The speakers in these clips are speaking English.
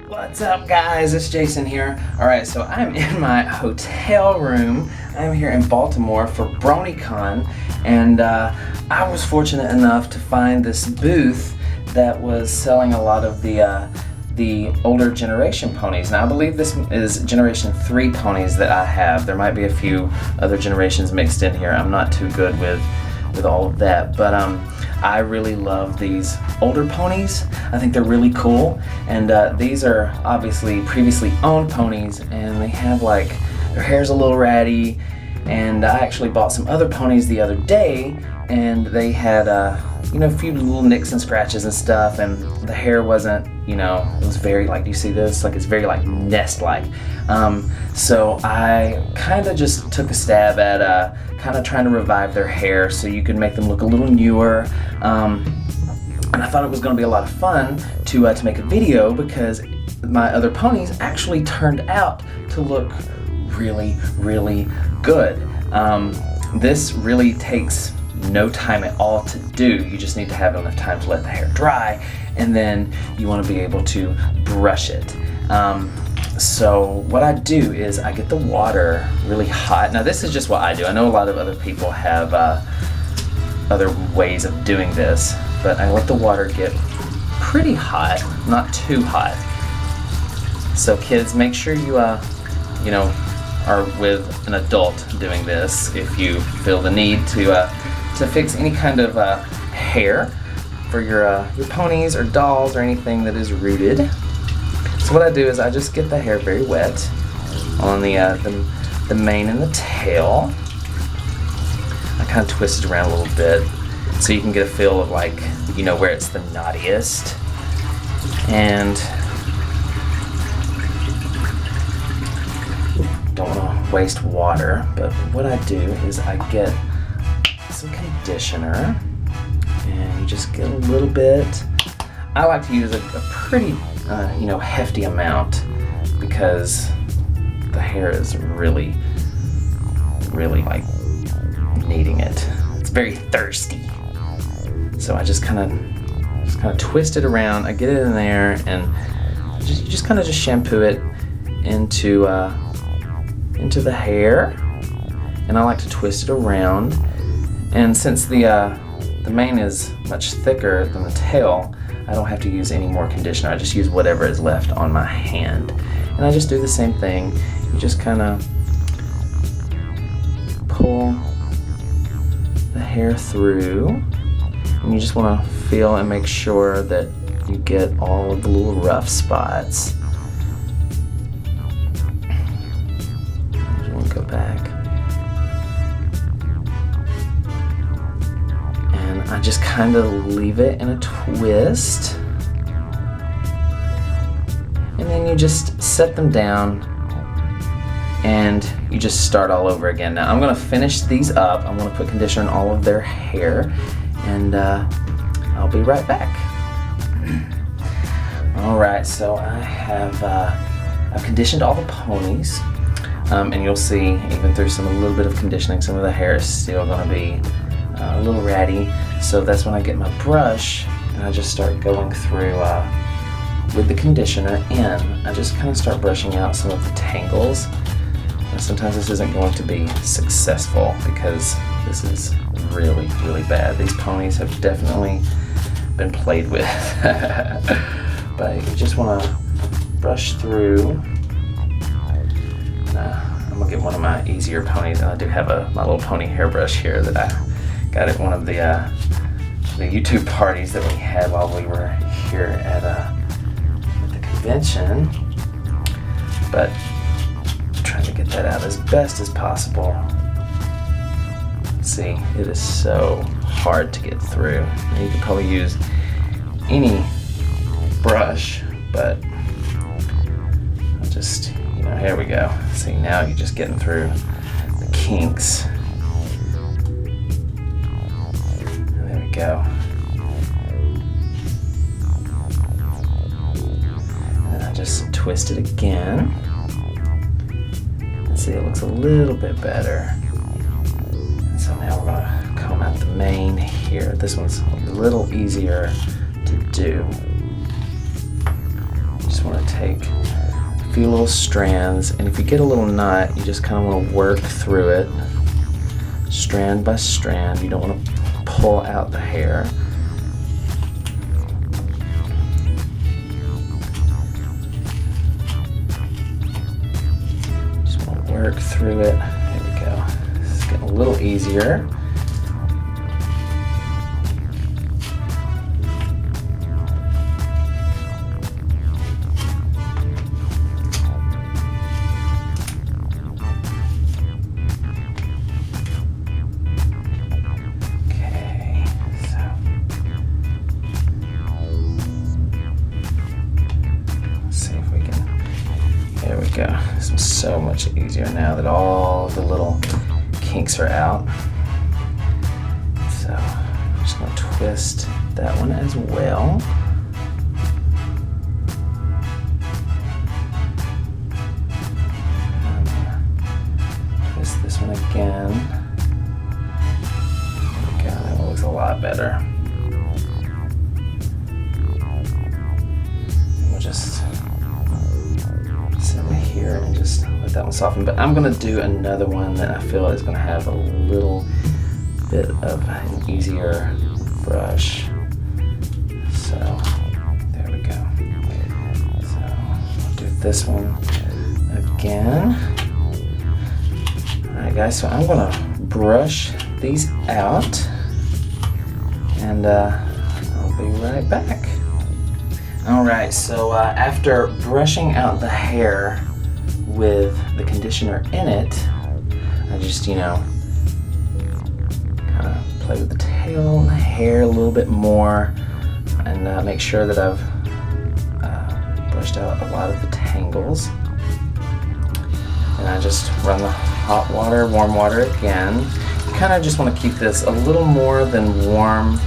What's up, guys? It's Jason here. Alright, so I'm in my hotel room. I'm here in Baltimore for BronyCon, and I was fortunate enough to find this booth that was selling a lot of the older generation ponies. Now, I believe this is Generation 3 ponies that I have. There might be a few other generations mixed in here. I'm not too good with all of that, but I really love these older ponies. I think they're really cool, and these are obviously previously owned ponies, and they have their hair's a little ratty, and I actually bought some other ponies the other day, and they had a few little nicks and scratches and stuff, and the hair wasn't, it was very do you see this? It's very nest-like. So I kind of just took a stab at kind of trying to revive their hair so you could make them look a little newer. And I thought it was going to be a lot of fun to make a video because my other ponies actually turned out to look really, really good. This really takes no time at all to do. You just need to have enough time to let the hair dry, and then you want to be able to brush it. So what I do is I get the water really hot. Now, this is just what I do. I know a lot of other people have other ways of doing this, but I let the water get pretty hot, not too hot. So kids, make sure you are with an adult doing this if you feel the need to fix any kind of hair for your ponies or dolls or anything that is rooted. So what I do is I just get the hair very wet on the mane and the tail. I kind of twist it around a little bit so you can get a feel of where it's the knottiest. And don't want to waste water, but what I do is I get some conditioner, and you just get a little bit. I like to use a pretty hefty amount because the hair is really needing it. It's very thirsty. So I just kind of twist it around. I get it in there, and you just kind of shampoo it into the hair. And I like to twist it around. And since the mane is much thicker than the tail, I don't have to use any more conditioner. I just use whatever is left on my hand. And I just do the same thing. You just kind of pull the hair through, and you just want to feel and make sure that you get all of the little rough spots. I want to go back. I just kind of leave it in a twist, and then you just set them down, and you just start all over again. Now I'm going to finish these up. I'm going to put conditioner in all of their hair, and I'll be right back. Alright, so I have I've conditioned all the ponies, and you'll see even through a little bit of conditioning, some of the hair is still going to be a little ratty. So that's when I get my brush and I just start going through with the conditioner in. I just kind of start brushing out some of the tangles. And sometimes this isn't going to be successful because this is really, really bad. These ponies have definitely been played with. But you just want to brush through. I'm going to get one of my easier ponies, and I do have my little pony hairbrush here that I got at one of the YouTube parties that we had while we were here at the convention. But I'm trying to get that out as best as possible. See, it is so hard to get through. And you could probably use any brush, but I'll just, here we go. See, now you're just getting through the kinks. Go. And I just twist it again. And see, it looks a little bit better. And so now we're going to comb out the mane here. This one's a little easier to do. Just want to take a few little strands, and if you get a little knot, you just kind of want to work through it strand by strand. You don't want to pull out the hair. Just want to work through it. There we go. It's getting a little easier. There we go. This is so much easier now that all the little kinks are out. So I'm just going to twist that one as well. Twist this one again. There we go. That one looks a lot better. And we'll just here and just let that one soften. But I'm going to do another one that I feel is going to have a little bit of an easier brush. So there we go. So I'll do this one again. Alright guys, so I'm going to brush these out and I'll be right back. Alright, so after brushing out the hair with the conditioner in it, I just, kind of play with the tail and the hair a little bit more and make sure that I've brushed out a lot of the tangles. And I just run the hot water, warm water again. You kind of just want to keep this a little more than warm,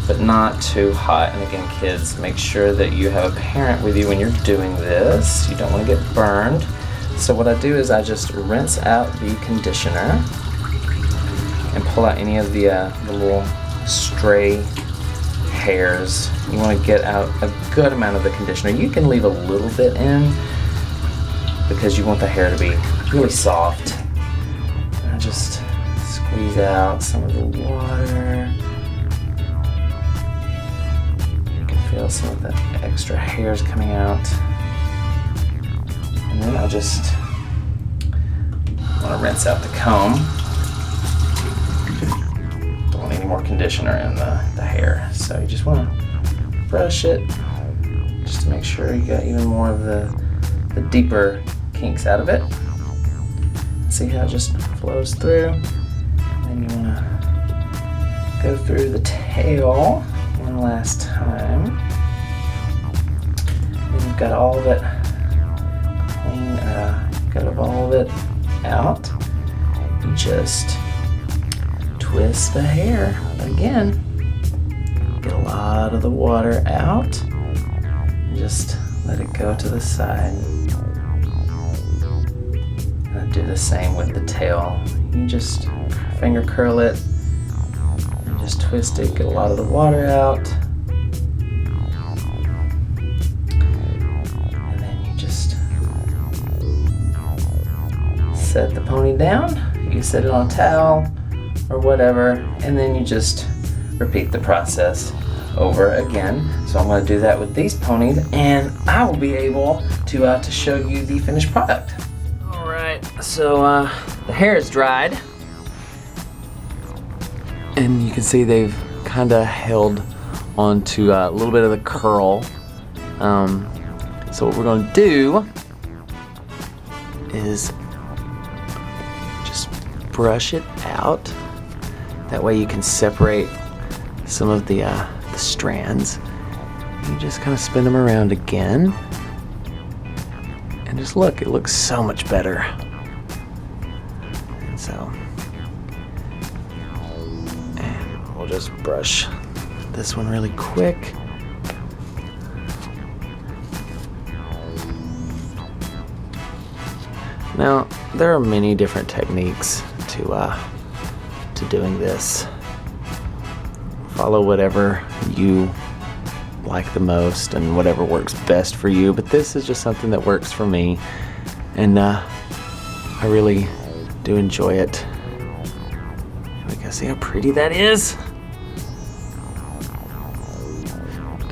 but not too hot. And again, kids, make sure that you have a parent with you when you're doing this. You don't want to get burned. So what I do is I just rinse out the conditioner and pull out any of the little stray hairs. You want to get out a good amount of the conditioner. You can leave a little bit in because you want the hair to be really soft. And I just squeeze out some of the water. Feel some of the extra hairs coming out, and then I'll just want to rinse out the comb. Don't want any more conditioner in the hair, so you just want to brush it just to make sure you got even more of the deeper kinks out of it. See how it just flows through, and then you want to go through the tail one last time. And you've got all of it clean, got all of it out. You just twist the hair again. Get a lot of the water out. And just let it go to the side. And I do the same with the tail. You just finger curl it. Just twist it, get a lot of the water out. And then you just set the pony down. You set it on a towel or whatever, and then you just repeat the process over again. So I'm going to do that with these ponies, and I will be able to show you the finished product. Alright, so the hair is dried. And you can see they've kind of held onto a little bit of the curl. So what we're going to do is just brush it out. That way you can separate some of the strands. You just kind of spin them around again. And just look, it looks so much better. And so we'll just brush this one really quick. Now, there are many different techniques to doing this. Follow whatever you like the most and whatever works best for you, but this is just something that works for me, and I really do enjoy it. You guys see how pretty that is?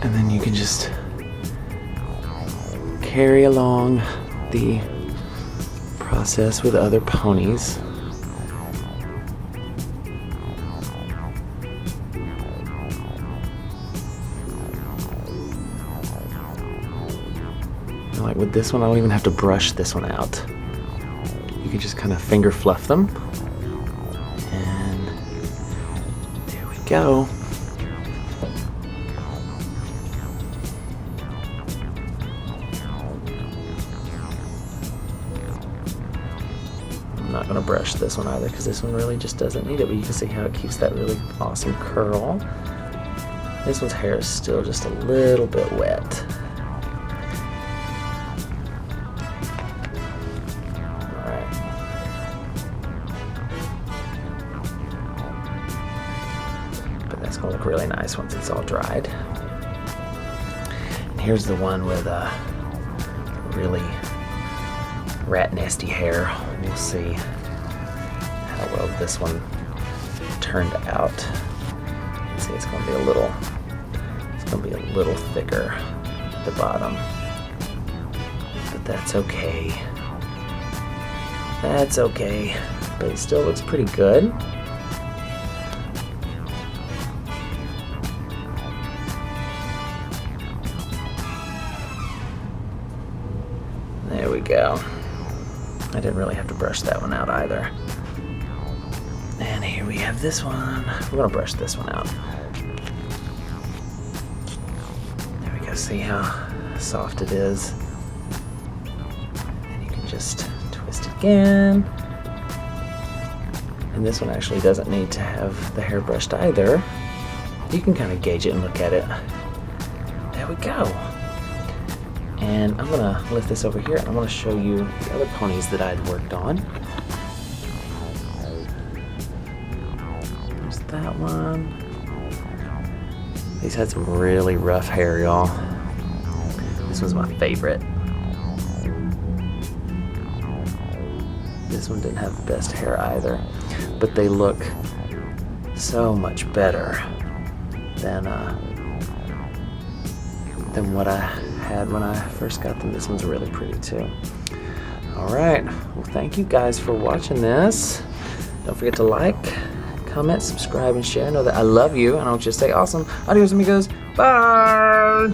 And then you can just carry along the process with other ponies. Like with this one, I don't even have to brush this one out. You can just kind of finger fluff them. And there we go. I'm not gonna brush this one either because this one really just doesn't need it, but you can see how it keeps that really awesome curl. This one's hair is still just a little bit wet. It's gonna look really nice once it's all dried. And here's the one with really rat nasty hair. We'll see how well this one turned out. See, it's gonna be a little thicker at the bottom, but that's okay. That's okay, but it still looks pretty good. There we go. I didn't really have to brush that one out either. And here we have this one. We're gonna brush this one out. There we go, see how soft it is? And you can just twist it again. And this one actually doesn't need to have the hair brushed either. You can kind of gauge it and look at it. There we go. And I'm gonna lift this over here and I'm gonna show you the other ponies that I'd worked on. There's that one. These had some really rough hair, y'all. This was my favorite. This one didn't have the best hair either, but they look so much better than what I had when I first got them. This one's really pretty too. All right, well, thank you guys for watching this. Don't forget to like, comment, subscribe, and share. Know that I love you, and I'll just say awesome. Adios, amigos. Bye.